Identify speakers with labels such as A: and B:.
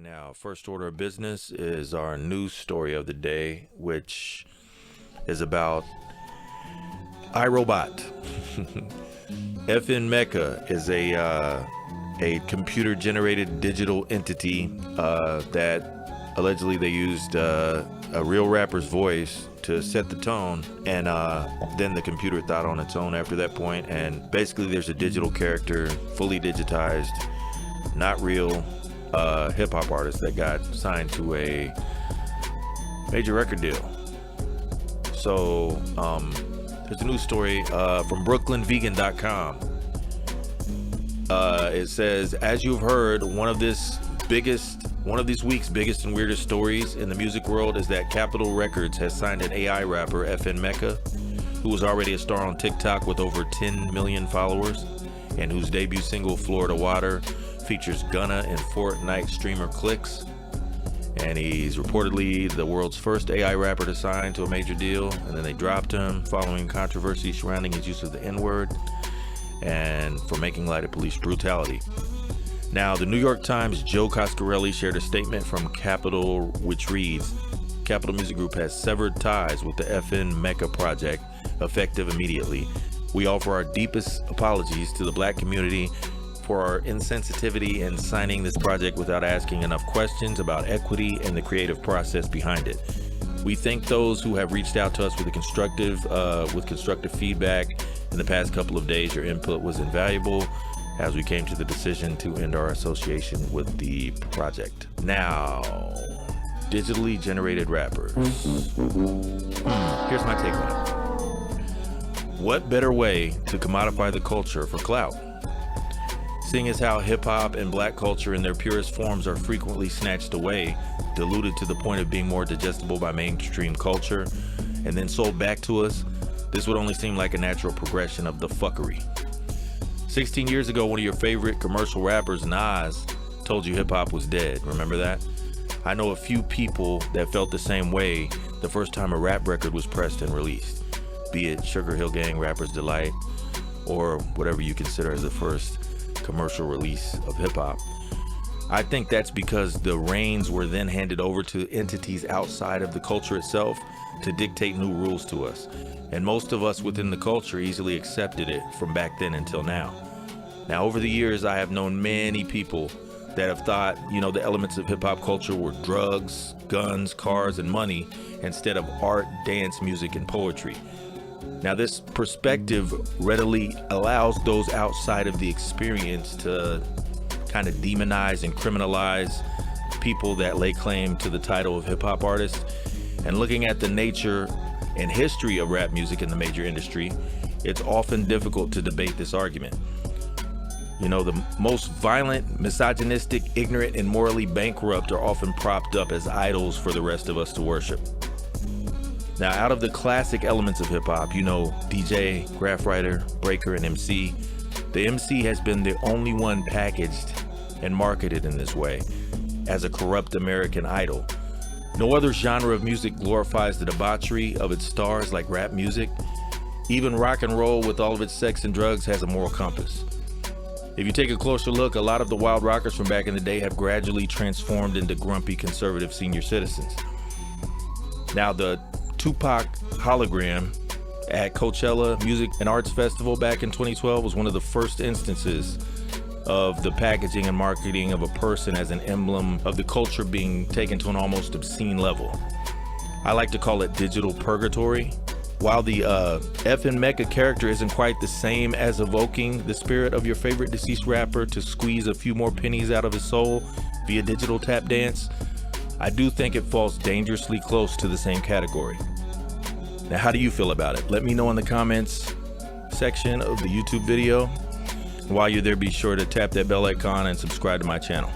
A: Now, first order of business is our news story of the day, which is about iRobot. FN Meka is a computer-generated digital entity that allegedly they used a real rapper's voice to set the tone, and then the computer thought on its own after that point. And basically, there's a digital character, fully digitized, not real, hip-hop artist that got signed to a major record deal. So there's a news story from brooklynvegan.com. It says, as you've heard, one of this week's biggest and weirdest stories in the music world is that Capitol Records has signed an AI rapper, FN Meka, who was already a star on TikTok with over 10 million followers, and whose debut single, Florida Water, features Gunna and Fortnite streamer Clicks. And he's reportedly the world's first AI rapper to sign to a major deal, and then they dropped him following controversy surrounding his use of the N-word and for making light of police brutality. Now, the New York Times' Joe Coscarelli shared a statement from Capitol which reads, Capitol Music Group has severed ties with the FN Meka project effective immediately. We offer our deepest apologies to the black community for our insensitivity in signing this project without asking enough questions about equity and the creative process behind it. We thank those who have reached out to us with constructive feedback in the past couple of days. Your input was invaluable as we came to the decision to end our association with the project. Now, digitally generated rappers. Here's my take on it. What better way to commodify the culture for clout? Seeing as how hip-hop and black culture in their purest forms are frequently snatched away, diluted to the point of being more digestible by mainstream culture, and then sold back to us, this would only seem like a natural progression of the fuckery. 16 years ago, one of your favorite commercial rappers, Nas, told you hip-hop was dead. Remember that? I know a few people that felt the same way the first time a rap record was pressed and released, be it Sugar Hill Gang, Rapper's Delight, or whatever you consider as the first commercial release of hip-hop. I think that's because the reins were then handed over to entities outside of the culture itself to dictate new rules to us, and most of us within the culture easily accepted it from back then until now. Now, over the years, I have known many people that have thought, the elements of hip-hop culture were drugs, guns, cars, and money instead of art, dance, music, and poetry. Now, this perspective readily allows those outside of the experience to kind of demonize and criminalize people that lay claim to the title of hip-hop artist. And looking at the nature and history of rap music in the major industry, it's often difficult to debate this argument. The most violent, misogynistic, ignorant, and morally bankrupt are often propped up as idols for the rest of us to worship. Now, out of the classic elements of hip-hop, DJ, graph writer, breaker, and MC, the MC has been the only one packaged and marketed in this way, as a corrupt American idol. No other genre of music glorifies the debauchery of its stars like rap music. Even rock and roll, with all of its sex and drugs, has a moral compass. If you take a closer look, a lot of the wild rockers from back in the day have gradually transformed into grumpy conservative senior citizens. Now, the Tupac hologram at Coachella Music and Arts Festival back in 2012 was one of the first instances of the packaging and marketing of a person as an emblem of the culture being taken to an almost obscene level. I like to call it digital purgatory. While the FN Meka character isn't quite the same as evoking the spirit of your favorite deceased rapper to squeeze a few more pennies out of his soul via digital tap dance, I do think it falls dangerously close to the same category. Now, how do you feel about it? Let me know in the comments section of the YouTube video. While you're there, be sure to tap that bell icon and subscribe to my channel.